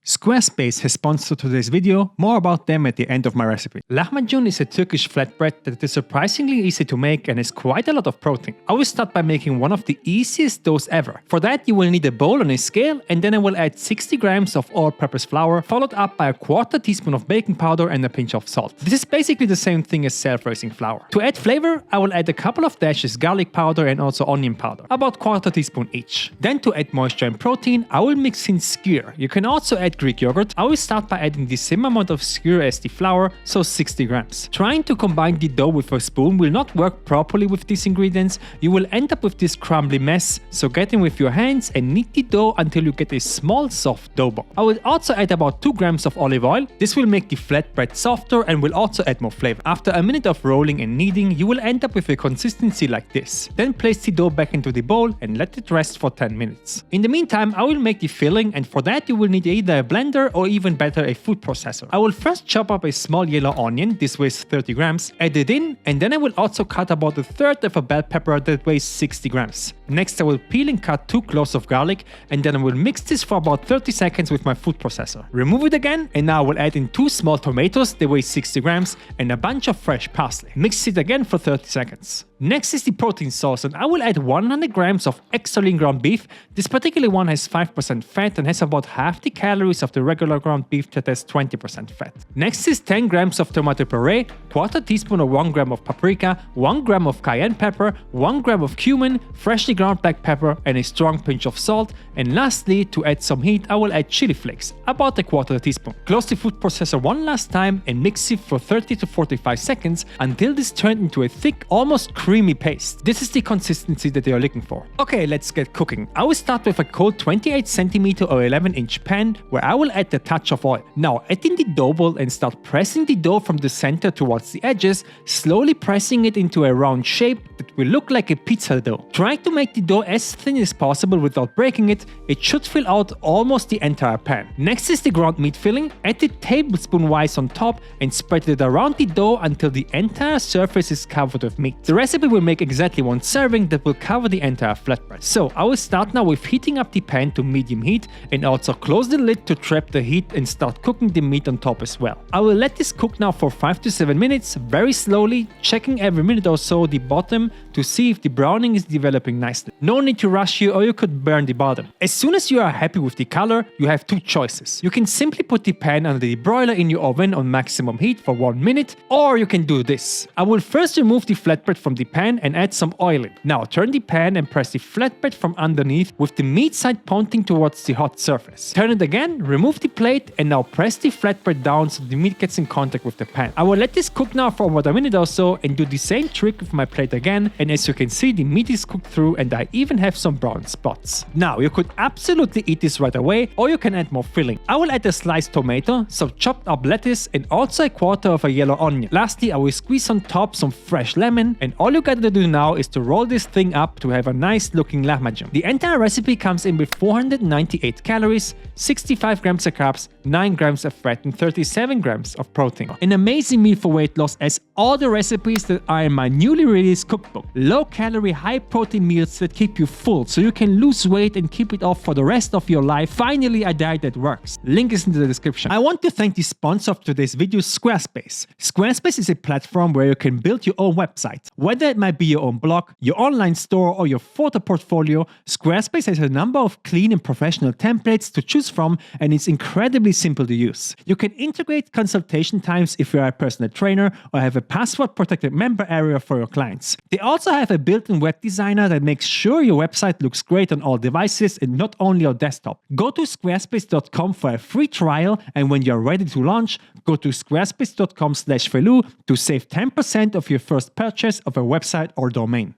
Squarespace has sponsored today's video, more about them at the end of my recipe. Lahmacun is a Turkish flatbread that is surprisingly easy to make and has quite a lot of protein. I will start by making one of the easiest doughs ever. For that you will need a bowl on a scale, and then I will add 60 grams of all-purpose flour, followed up by a quarter teaspoon of baking powder and a pinch of salt. This is basically the same thing as self-raising flour. To add flavor, I will add a couple of dashes garlic powder and also onion powder, about quarter teaspoon each. Then to add moisture and protein, I will mix in skyr. You can also add Greek yogurt. I will start by adding the same amount of skyr as the flour, so 60 grams. Trying to combine the dough with a spoon will not work properly with these ingredients. You will end up with this crumbly mess, so get in with your hands and knead the dough until you get a small soft dough ball. I will also add about 2 grams of olive oil. This will make the flatbread softer and will also add more flavor. After a minute of rolling and kneading, you will end up with a consistency like this. Then place the dough back into the bowl and let it rest for 10 minutes. In the meantime, I will make the filling, and for that you will need either a blender or even better a food processor. I will first chop up a small yellow onion, this weighs 30 grams, add it in, and then I will also cut about a third of a bell pepper that weighs 60 grams. Next I will peel and cut 2 cloves of garlic, and then I will mix this for about 30 seconds with my food processor. Remove it again, and now I will add in 2 small tomatoes, they weigh 60 grams, and a bunch of fresh parsley. Mix it again for 30 seconds. Next is the protein sauce, and I will add 100 grams of extra lean ground beef. This particular one has 5% fat and has about half the calories of the regular ground beef that has 20% fat. Next is 10 grams of tomato puree, quarter teaspoon or 1 gram of paprika, 1 gram of cayenne pepper, 1 gram of cumin, freshly ground black pepper, and a strong pinch of salt. And lastly, to add some heat, I will add chili flakes, about a quarter teaspoon. Close the food processor one last time and mix it for 30 to 45 seconds until this turned into a thick, almost creamy paste. This is the consistency that you are looking for. Okay, let's get cooking. I will start with a cold 28 cm or 11-inch pan where I will add a touch of oil. Now add in the dough ball and start pressing the dough from the center towards the edges, slowly pressing it into a round shape that will look like a pizza dough. Try to make the dough as thin as possible without breaking it. It should fill out almost the entire pan. Next is the ground meat filling. Add it tablespoon-wise on top and spread it around the dough until the entire surface is covered with meat. The recipe will make exactly 1 serving that will cover the entire flatbread. So I will start now with heating up the pan to medium heat and also close the lid to trap the heat and start cooking the meat on top as well. I will let this cook now for 5 to 7 minutes, very slowly, checking every minute or so the bottom to see if the browning is developing nicely. No need to rush here or you could burn the bottom. As soon as you are happy with the color, you have 2 choices. You can simply put the pan under the broiler in your oven on maximum heat for 1 minute, or you can do this. I will first remove the flatbread from the pan and add some oil in. Now turn the pan and press the flatbread from underneath with the meat side pointing towards the hot surface. Turn it again, remove the plate, and now press the flatbread down so the meat gets in contact with the pan. I will let this cook now for about a minute or so and do the same trick with my plate again, and as you can see, the meat is cooked through and I even have some brown spots. Now you could absolutely eat this right away, or you can add more filling. I will add a sliced tomato, some chopped up lettuce, and also a quarter of a yellow onion. Lastly, I will squeeze on top some fresh lemon, and all you gotta do now is to roll this thing up to have a nice looking lahmacun. The entire recipe comes in with 498 calories, 65 grams of carbs, 9 grams of fat, and 37 grams of protein. An amazing meal for weight loss, as all the recipes that are in my newly released cookbook. Low calorie, high protein meals that keep you full so you can lose weight and keep it off for the rest of your life. Finally, a diet that works. Link is in the description. I want to thank the sponsor of today's video, Squarespace. Squarespace is a platform where you can build your own website. Whether it might be your own blog, your online store, or your photo portfolio, Squarespace has a number of clean and professional templates to choose from, and it's incredibly simple to use. You can integrate consultation times if you're a personal trainer or have a password-protected member area for your clients. They also have a built-in web designer that makes sure your website looks great on all devices and not only on desktop. Go to squarespace.com for a free trial, and when you're ready to launch, go to squarespace.com/Felu to save 10% of your first purchase of a website or domain.